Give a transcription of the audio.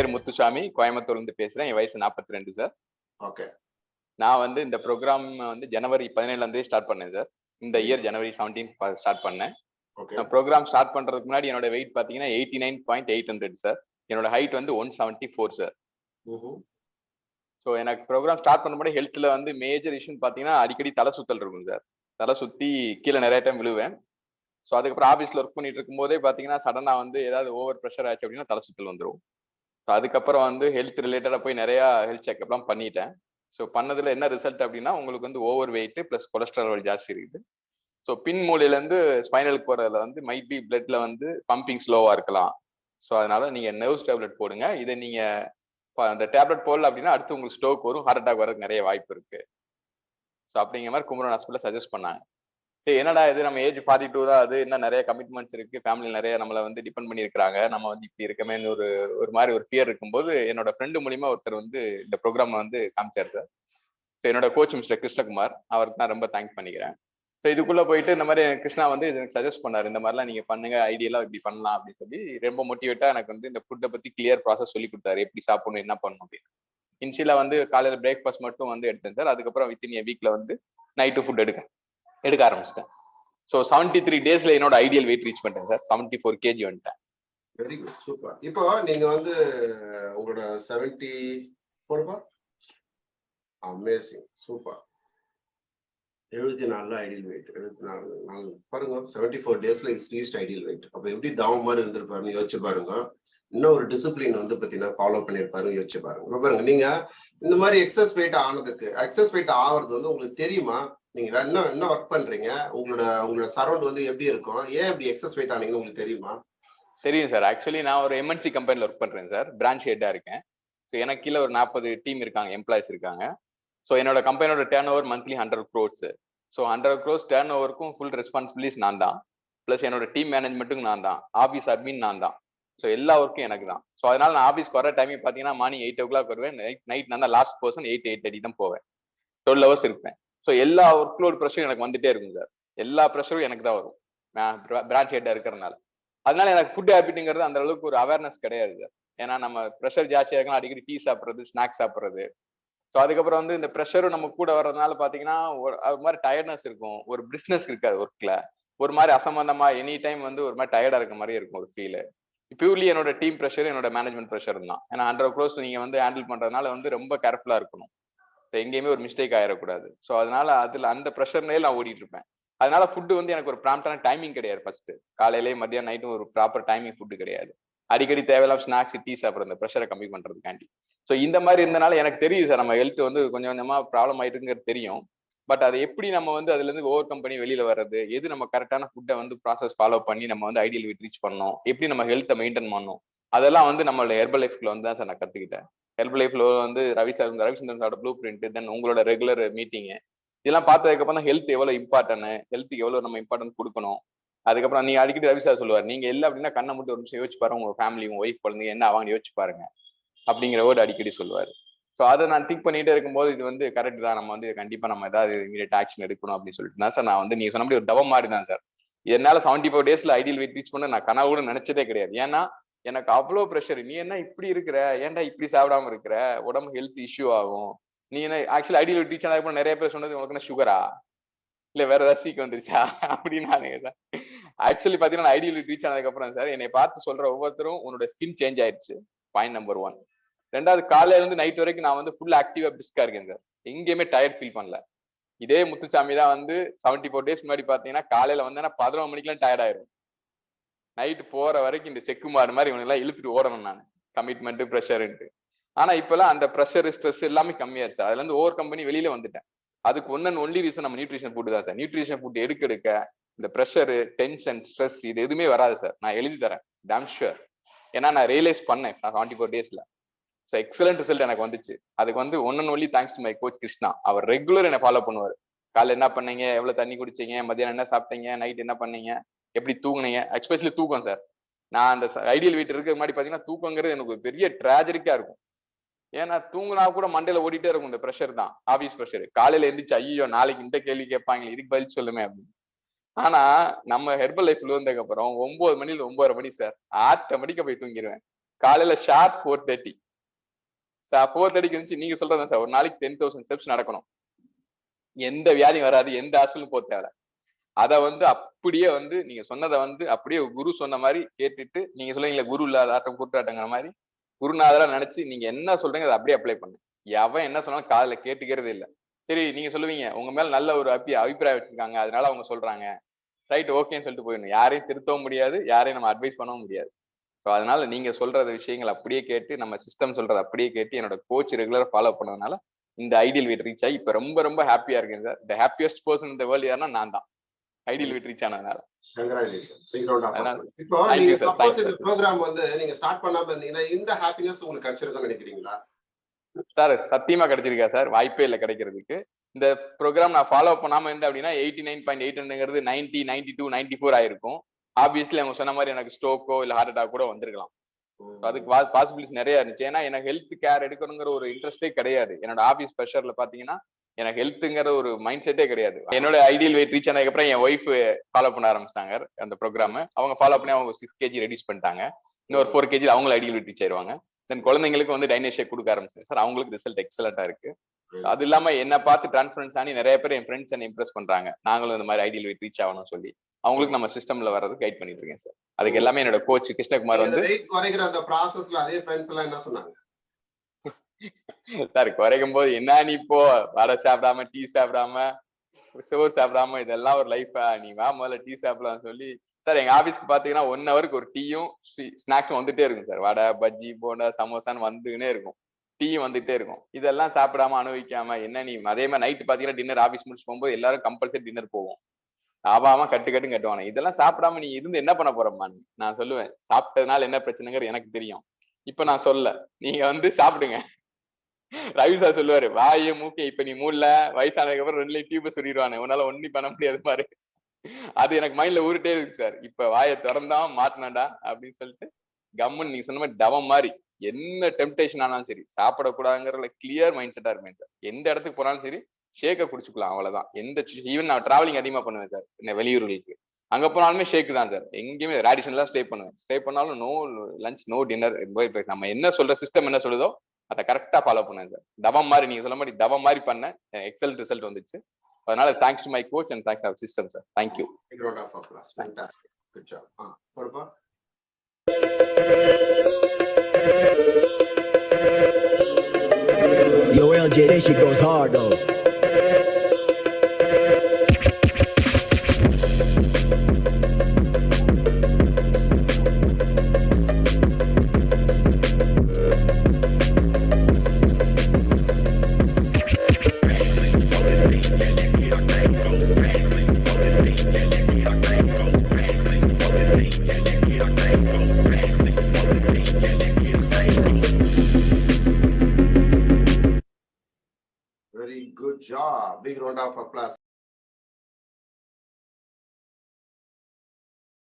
பேர் முத்துசாமி, கோயம்புத்தூர்ல இருந்து பேசுறேன். என் வயசு 42 சார். ஓகே. நான் வந்து இந்த ப்ரோக்ராம் வந்து ஜனவரி 17 ஸ்டார்ட் பண்ணேன் சார். இந்த இயர் ஜனவரி 17 ஸ்டார்ட் பண்ணேன். நான் ப்ரோக்ராம் ஸ்டார்ட் பண்றதுக்கு முன்னாடி என்னோட வெயிட் பாத்தீங்கன்னா 89.800 சார். என்னோட ஹைட் வந்து 174 சார். ஸோ எனக்கு ப்ரோக்ராம் ஸ்டார்ட் பண்ணும்போது ஹெல்த்ல வந்து மேஜர் இஷ்யூன்னு பாத்தீங்கன்னா அடிக்கடி தலை சுத்தல் இருக்கும் சார். தலை சுத்தி கீழே நிறைய டைம் விழுவேன். ஸோ அதுக்கப்புறம் ஆஃபீஸ்ல ஒர்க் பண்ணிட்டு இருக்கும் போதே பாத்தீங்கன்னா சடனா வந்து ஏதாவது ஓவர் ப்ரெஷர் ஆச்சு அப்படின்னா தலை சுத்தல் வந்துடும். ஸோ அதுக்கப்புறம் வந்து ஹெல்த் ரிலேட்டடா போய் நிறைய ஹெல்த் செக்அப்லாம் பண்ணிட்டேன். ஸோ பண்ணதுல என்ன ரிசல்ட் அப்படின்னா உங்களுக்கு வந்து ஓவர் வெயிட் பிளஸ் கொலஸ்ட்ரால் ஜாஸ்தி இருக்குது. ஸோ பின் மூலையில இருந்து ஸ்பைனலுக்கு போறதுல வந்து மைட் பி பிளட்ல வந்து பம்பிங் ஸ்லோவா இருக்கலாம். ஸோ அதனால நீங்க நர்வ்ஸ் டேப்லெட் போடுங்க. இதை நீங்க அந்த டேப்லெட் போடல அப்படின்னா அடுத்து உங்களுக்கு ஸ்ட்ரோக் வரும், ஹார்ட் அட்டாக் வரதுக்கு நிறைய வாய்ப்பு இருக்கு. ஸோ அப்படிங்கிற மாதிரி குமரன் ஹாஸ்பிட்டல் சஜஸ்ட் பண்ணாங்க. சரி என்னடா இது நம்ம ஏஜ் 42 தான், அது இன்னும் நிறைய கமிட்மெண்ட்ஸ் இருக்கு, ஃபேமிலி நிறைய நம்மளை வந்து டிபெண்ட் பண்ணி இருக்கிறாங்க, நம்ம வந்து இப்படி இருக்கமேன்னு ஒரு மாதிரி ஒரு ஃபியர் இருக்கும்போது என்னோட ஃப்ரெண்டு மூலியமா ஒருத்தர் வந்து இந்த ப்ரோக்ராம் வந்து காமிச்சார் சார். ஸோ என்னோட கோச் மிஸ்டர் கிருஷ்ணகுமார், அவருக்கு நான் ரொம்ப தேங்க்ஸ் பண்ணிக்கிறேன். ஸோ இதுக்குள்ள போயிட்டு இந்த மாதிரி கிருஷ்ணா வந்து எனக்கு சஜஸ்ட் பண்ணாரு, இந்த மாதிரிலாம் நீங்க பண்ணுங்க, ஐடியெல்லாம் இப்படி பண்ணலாம் அப்படின்னு சொல்லி ரொம்ப மோட்டிவேட்டா எனக்கு வந்து இந்த ஃபுட்டை பத்தி கிளியர் ப்ராசஸ் சொல்லி கொடுத்தாரு, எப்படி சாப்பிடணும் என்ன பண்ணணும் அப்படின்னு. இன்ஷியலா வந்து காலையில பிரேக்ஃபாஸ்ட் மட்டும் வந்து எடுத்தேன் சார். அதுக்கப்புறம் வித்தின் ஏ வீக்ல வந்து நைட்டு ஃபுட் எடுக்க ஆரம்பிச்சிட்டேன். ஸோ 73 டேஸ்ல என்னோட ஐடியல் வெயிட் ரீச் பண்ணிட்டேன் சார். 74 kg வந்துட்டேன். Very good, super. இப்போ நீங்க வந்து உங்களோட 74 அமேசிங், சூப்பர். 74 ஐடியல் வெயிட், 74 பாருங்க. 74 டேஸ்ல இஸ் ரீச்ட் ஐடியல் வெயிட். அப்ப எப்படி தவம் மாதிரி இருந்திருப்பாருன்னு யோசிச்சு பாருங்க. இன்னும் ஒரு டிசிப்ளின் வந்து பாத்தீங்கன்னா ஃபாலோ பண்ணிருப்பாரு, யோசிச்சு பாருங்க. பாருங்க, நீங்க இந்த மாதிரி எக்ஸஸ் வெயிட் ஆனதுக்கு, எக்ஸஸ் வெயிட் ஆகுறது வந்து உங்களுக்கு தெரியுமா? நீங்க வேற என்ன ஒர்க் பண்றீங்க? உங்களோட சரௌண்ட் வந்து எப்படி இருக்கும்? ஏன் இப்படி எக்ஸஸ் வெயிட் ஆனீங்கன்னு உங்களுக்கு தெரியுமா? தெரியும் சார். ஆக்சுவலி நான் ஒரு MNC கம்பெனில ஒர்க் பண்றேன் சார். பிரான்ச் ஹெட்டா இருக்கேன். ஸோ எனக்கு கீழே ஒரு 40 டீம் இருக்காங்க, எம்ப்ளாயிஸ் இருக்காங்க. ஸோ என்னோட கம்பெனியோட turnover monthly 100 crores. So 100 crores டர்ன் ஓவருக்கும் ஃபுல் ரெஸ்பான்சிபிலிட்டிஸ் நான் தான். பிளஸ் என்னோட டீம் மேனேஜ்மெண்ட்டுக்கும் நான் தான், ஆஃபீஸ் அட்மின் நான் தான். ஸோ எல்லா ஒர்க்கும் எனக்கு தான். ஸோ அதனால நான் ஆஃபீஸ்க்கு வர டைமிங் பார்த்தீங்கன்னா மார்னிங் 8 o'clock வருவேன். நைட் நான் தான் லாஸ்ட் பர்சன். 8:30 தான் போவேன். 12 hours இருப்பேன். ஸோ எல்லா ஒர்க் லோட் ப்ரெஷரும் எனக்கு வந்துட்டே இருக்கும் சார். எல்லா ப்ரெஷரும் எனக்கு தான் வரும், பிரான்ச் ஹெட்டா இருக்கிறதுனால. அதனால எனக்கு ஃபுட் ஹேபிட்டுங்கிறது அந்த அளவுக்கு ஒரு அவேர்னஸ் கிடையாது சார். ஏன்னா நம்ம ப்ரெஷர் ஜாஸ்தியாக இருக்கலாம், அடிக்கடி டீ சாப்பிட்றது, ஸ்நாக்ஸ் சாப்பிட்றது. ஸோ அதுக்கப்புறம் வந்து இந்த ப்ரெஷரும் நம்ம கூட வர்றதுனால பார்த்தீங்கன்னா ஒரு மாதிரி டயர்ட்னஸ் இருக்கும், ஒரு பிரிஸ்னஸ் இருக்காது ஒர்க்ல, ஒரு மாதிரி அசம்பந்தமா எனி டைம் வந்து ஒரு மாதிரி டயர்டா இருக்க மாதிரி இருக்கும் ஒரு ஃபீல். பியூர்லி என்னோட டீம் ப்ரெஷர், என்னோட மேனேஜ்மெண்ட் ப்ரெஷர் தான். ஏன்னா 100 crores நீங்க வந்து ஹேண்டில் பண்றதுனால வந்து ரொம்ப கேர்ஃபுல்லா இருக்கணும், எங்கேயுமே ஒரு மிஸ்டேக் ஆயிடக்கூடாது. ஸோ அதனால அதுல அந்த ப்ரெஷர்னால நான் ஓடிட்டு இருப்பேன். அதனால ஃபுட்டு வந்து எனக்கு ஒரு ப்ராம்ப்டான டைமிங் கிடையாது. ஃபர்ஸ்ட் காலையிலேயே மதியம் நைட்டும் ஒரு ப்ராப்பர் டைமிங் ஃபுட்டு கிடையாது. அடிக்கடி தேவையில்லாம ஸ்நாக்ஸ் டீ சாப்பிட்ற அந்த ப்ரெஷரை கம்மி பண்றதுக்காண்டி. ஸோ இந்த மாதிரி இருந்தனால எனக்கு தெரியும் சார், நம்ம ஹெல்த் வந்து கொஞ்சம் கொஞ்சமா ப்ராப்ளம் ஆயிட்டுங்கிறது தெரியும். பட் அதை எப்படி நம்ம வந்து அதுல இருந்து ஓவர் கம் பண்ணி வெளியில வர்றது, எது நம்ம கரெக்டான ஃபுட்டை வந்து ப்ராசஸ் ஃபாலோ பண்ணி நம்ம வந்து ஐடியல் வெயிட் ரீச் பண்ணணும், எப்படி நம்ம ஹெல்த்தை மெயின்டைன் பண்ணணும், அதெல்லாம் வந்து நம்மளோட ஹெர்பல் லைஃப்ல வந்து தான் சார் நான் கத்துக்கிட்டேன். ஹெர்பல் லைஃப்ல வந்து ரவிச்சந்திரன் சாரோட ப்ளூ பிரிண்ட், தென் உங்களோட ரெகுலர் மீட்டிங், இதெல்லாம் பார்த்ததுக்கு அப்புறம் தான் ஹெல்த் எவ்வளவு இம்பார்ட்டன், ஹெல்த்துக்கு எவ்வளவு நம்ம இம்பார்ட்டன்ஸ் கொடுக்கணும். அதுக்கப்புறம் நீங்க அடிக்கடி ரவி சார் சொல்லுவார், நீங்க இல்லை அப்படின்னா கண்ணை மட்டும் ஒரு நிமிஷம் யோசிச்சு பாருங்க, உங்க ஃபேமிலி, உங்க ஒய்ஃப், குழந்தைங்க என்ன ஆவாங்க யோசிச்சு பாருங்க அப்படிங்கிற வேர்டு அடிக்கடி சொல்லுவார். ஸோ அதை நான் திங்க் பண்ணிட்டே இருக்கும்போது இது வந்து கரெக்ட் தான், நம்ம வந்து கண்டிப்பா நம்ம ஏதாவது இமீடியட் ஆக்ஷன் எடுக்கணும் அப்படின்னு சொல்லிட்டு தான் சார் நான் வந்து நீங்க சொன்ன மாதிரி ஒரு தவம் மாதிரி தான் சார். என்னால 74 டேஸ்ல ஐடியல் வெயிட் ரீச் பண்ண நான் கனவு கூட நினைச்சதே கிடையாது. ஏன்னா எனக்கு அவ்வளோ ப்ரெஷர். நீ என்ன இப்படி இருக்கிற, ஏன்டா இப்படி சாப்பிடாம இருக்கிற, உடம்பு ஹெல்த் இஷ்யூ ஆகும். நீ என்ன ஆக்சுவலி ஐடியல் வெயிட் ரீச் ஆனதுக்கு நிறைய பேர் சொன்னது உனக்கு என்ன சுகரா இல்ல வேற ஏதாவது சீக்கு வந்துருச்சா அப்படின்னு. ஆக்சுவலி பாத்தீங்கன்னா ஐடியல் வெயிட் ரீச் ஆனதுக்கு அப்புறம் சார் என்னை பார்த்து சொல்ற ஒவ்வொருத்தரும் உன்னோட ஸ்கின் சேஞ்ச் ஆயிடுச்சு, பாயிண்ட் நம்பர் 1. ரெண்டாவது, காலையில இருந்து நைட் வரைக்கும் நான் வந்து ஃபுல் ஆக்டிவா பிரிஸ்கா இருக்கேன் சார், எங்கேயுமே டயர்ட் ஃபீல் பண்ணல. இதே முத்துசாமி தான் வந்து 74 டேஸ் முன்னாடி பாத்தீங்கன்னா காலையில வந்து 11 மணிக்கெல்லாம் டயர்ட் ஆயிரும், நைட் போற வரைக்கும் இந்த செக்கு மாடு மாதிரி இவங்க எல்லாம் இழுத்துட்டு ஓடணும் நான், கமிட்மெண்ட் ப்ரெஷர்ன்ட்டு. ஆனா இப்பெல்லாம் அந்த ப்ரெஷர் ஸ்ட்ரெஸ் எல்லாமே கம்மியாயிருச்சு. அதுல இருந்து ஓவர் கம்பெனி வெளியில வந்துட்டேன். அதுக்கு ஒன்லி ரீசன் நம்ம நியூட்ரிஷன் ஃபுட் தான் சார். நியூட்ரிஷன் ஃபுட் எடுக்க இந்த ப்ரெஷர், டென்ஷன், ஸ்ட்ரெஸ் இது எதுவுமே வராது சார். நான் எழுதி தரேன், டாம் ஷுர். ஏன்னா நான் ரியலைஸ் பண்ணேன் 74 டேஸ்ல. ஸோ எக்ஸலண்ட் ரிசல்ட் எனக்கு வந்துச்சு. அதுக்கு வந்து only thanks to my coach Krishna. அவர் ரெகுலர் என்னை ஃபாலோ பண்ணுவார். காலைல என்ன பண்ணீங்க, எவ்வளவு தண்ணி குடிச்சீங்க, மதியானம் என்ன சாப்பிட்டீங்க, நைட் என்ன பண்ணீங்க, எப்படி தூங்குனீங்க, எஸ்பெஷலி தூக்கம் சார். நான் அந்த ஐடியல் வெயிட் இருக்க மாதிரி பாத்தீங்கன்னா தூக்கங்கிறது எனக்கு ஒரு பெரிய ட்ராஜடிக்கா இருக்கும். ஏன்னா தூங்குனா கூட மண்டையில ஓடிட்டே இருக்கும் இந்த ப்ரெஷர் தான், ஆபீஸ் ப்ரெஷர். காலையில எந்திரிச்சு ஐயோ நாளைக்கு இந்த கேள்வி கேட்பாங்க, இதுக்கு பதில் சொல்லுமே அப்படின்னு. ஆனா நம்ம ஹெர்பல் லைஃப்ல வந்ததுக்கு அப்புறம் 9 மணில 9:30 மணி சார், ஆட்டோமேட்டிக்கா போய் தூங்கிடுவேன். காலையில ஷார்ப் 4:30. 4:30 இருந்துச்சு. நீங்க சொல்றது சார், ஒரு நாளைக்கு 10,000 ஸ்டெப்ஸ் நடக்கணும். எந்த வியாதியும் வராது, எந்த ஹாஸ்பிட்டலும் போக தேவை. அத வந்து அப்படியே வந்து நீங்க சொன்னதை வந்து அப்படியே குரு சொன்ன மாதிரி கேட்டுட்டு, நீங்க சொல்லுவீங்களா குரு இல்லாத ஆட்டம் கூட்டாட்டங்கிற மாதிரி குருநாதரா நினைச்சு நீங்க என்ன சொல்றீங்க அதை அப்படியே அப்ளை பண்ணு. எவன் என்ன சொன்னாலும் காதுல கேட்டுக்கிறதே இல்லை. சரி, நீங்க சொல்லுவீங்க உங்க மேல நல்ல ஒரு அபிப்பிராயம் வச்சிருக்காங்க, அதனால அவங்க சொல்றாங்க, ரைட் ஓகேன்னு சொல்லிட்டு போயிடணும். யாரையும் திருத்தவும் முடியாது, யாரையும் நம்ம அட்வைஸ் பண்ணவும் முடியாது. ஸோ அதனால நீங்க சொல்ற விஷயங்கள் அப்படியே கேட்டு, நம்ம சிஸ்டம் சொல்றதை அப்படியே கேட்டு என்னோட கோச் ரெகுலரா ஃபாலோ பண்ணதுனால இந்த ஐடியல் வெயிட் ரீச் ஆகி இப்ப ரொம்ப ரொம்ப ஹாப்பியா இருக்கேன் சார். த ஹாப்பியஸ்ட் பர்சன் இந்த வேர்ல்ட் யாருன்னா நான் தான், ஐடியல் வெயிட் ரீச் ஆனதுனால. இப்போ நீங்க சப்போஸ் இந்த ப்ரோகிராம் வந்து நீங்க ஸ்டார்ட் பண்ணாம இருந்தீங்கன்னா இந்த ஹாப்பினஸ் உங்களுக்கு கிடைச்சிருக்கும்னு நினைக்கிறீங்களா? சார் சத்தியமா கிடைச்சிருக்கா சார், வாய்ப்பே இல்லை கிடைக்கிறதுக்கு. இந்த ப்ரோக்ராம் நான் ஃபாலோ பண்ணாம இருந்தேன் அப்படின்னா 89.8ங்கிறது 90, 92, 94 ஆயிருக்கும். ஆப்வியஸ்லி அவங்க சொன்ன மாதிரி எனக்கு ஸ்ட்ரோக்கோ இல்ல ஹார்ட் அட்டாக் கூட வந்திருக்கலாம். அதுக்கு பாசிபிலிட்டிஸ் நிறைய இருந்துச்சு. ஏன்னா எனக்கு ஹெல்த் கேர் எடுக்கணுங்கிற ஒரு இன்ட்ரெஸ்டே கிடையாது. என்னோட ஆபீஸ் ப்ரெஷர்ல பாத்தீங்கன்னா எனக்கு ஹெல்த்துங்கிற ஒரு மைண்ட் செட்டே கிடையாது. என்னோட ஐடியல் வெயிட் ரீச் ஆனதுக்கு அப்புறம் என் ஒய்ஃப் ஃபாலோ பண்ண ஆரம்பிச்சிட்டாங்க அந்த ப்ரோக்ராம். அவங்க ஃபாலோ பண்ணி அவங்க 6 kg ரெடியூஸ் பண்ணிட்டாங்க. இன்னொரு 4 kg அவங்களும் ஐடியல் வெயிட் ரீச் ஆயிருவாங்க. தென் குழந்தைங்களுக்கு வந்து டைனேஷியா கொடுக்க ஆரம்பிச்சேன் சார். அவங்களுக்கு ரிசல்ட் எக்ஸலண்டா இருக்கு. அது இல்லாம என்ன பார்த்து டிரான்ஸ்பரன்ஸ் ஆனி நிறைய பேர் என் ஃப்ரெண்ட்ஸ் என்ன இம்ப்ரெஸ் பண்றாங்க, நாங்களும் இந்த மாதிரி ஐடியல் வெயிட் ரீச் ஆகணும்னு சொல்லி அவங்களுக்கு நம்ம சிஸ்டம்ல வர்றது கைட் பண்ணிட்டு இருக்கேன் சார். அதுக்கு எல்லாமே என்னோட கோச் கிருஷ்ணகுமார் வந்து குறைக்கிற அந்த ப்ராசஸ்ல அதே ஃப்ரெண்ட்ஸ் எல்லாம் என்ன சொன்னாங்க சார், குறைக்கும் போது என்ன நீ இப்போ வடை சாப்பிடாம டீ சாப்பிடாம சோறு சாப்பிடாம இதெல்லாம் ஒரு லைஃபா, நீ வா முதல்ல டீ சாப்பிடலாம்னு சொல்லி சார் எங்க ஆபீஸ்க்கு பாத்தீங்கன்னா 1 ஹவருக்கு ஒரு டீயும் ஸ்நாக்ஸும் வந்துட்டே இருக்கும் சார். வடை பஜ்ஜி போண்டா சமோசான்னு வந்துன்னே இருக்கும், டீ வந்துட்டே இருக்கும். இதெல்லாம் சாப்பிடாம அனுபவிக்காம என்ன நீ. அதே மாதிரி நைட்டு பாத்தீங்கன்னா டின்னர் ஆபீஸ் முடிச்சு போகும்போது எல்லாரும் கம்பல்சரி டின்னர் போவோம். ஆவாம கட்டுன்னு கட்டுவானே, இதெல்லாம் சாப்பிடாம நீ இருந்து என்ன பண்ண போறமான்னு நான் சொல்லுவேன். சாப்பிட்டதுனால என்ன பிரச்சனைங்கிறது எனக்கு தெரியும். இப்ப நான் சொல்ல, நீங்க வந்து சாப்பிடுங்க. ரவி சார் சொல்லுவாரு, வாய மூக்கே இப்ப நீ மூடல, வயசானதுக்கு அப்புறம் 2 டியூப் சொல்லிடுவானே, உன்னால ஒன்னும் பண்ண முடியாது பாரு. அது எனக்கு மைண்ட்ல ஊருட்டே இருக்கு சார். இப்ப வாயை திறந்தா மாட்டினடா அப்படின்னு சொல்லிட்டு கம்முன்னு நீங்க சொன்ன மாதிரி டவம் மாதிரி என்ன டெம்டேஷன் ஆனாலும் சரி சாப்பிடக்கூடாதுங்கிற கிளியர் மைண்ட் செட்டா இருப்பேன் சார். எந்த இடத்துக்கு போனாலும் சரி ஷேக்கை குடிச்சுக்கலாம், அவ்வளவுதான். ஈவன் நான் டிராவலிங் அதிகமா பண்ணுவேன் சார், என்ன வெளியூர்களுக்கு. அங்க போனாலுமே ஷேக் தான் சார். எங்கேயுமே ரேடிஷன்லாம் ஸ்டே பண்ணுவேன். ஸ்டே பண்ணாலும் நோ லஞ்ச் நோ டின்னர். நம்ம என்ன சொல்ற சிஸ்டம் என்ன சொல்லுதோ அதை கரெக்டா ஃபாலோ பண்ணுவேன் சார். தவம் மாதிரி நீங்க சொல்ல மாதிரி தவம் மாதிரி பண்ண எக்ஸலன்ட் ரிசல்ட் வந்துச்சு. அதனால thanks to my coach and thanks அவர் system sir. Thank you. Yo, LJ, that shit goes hard though. Very good job. Big round of applause.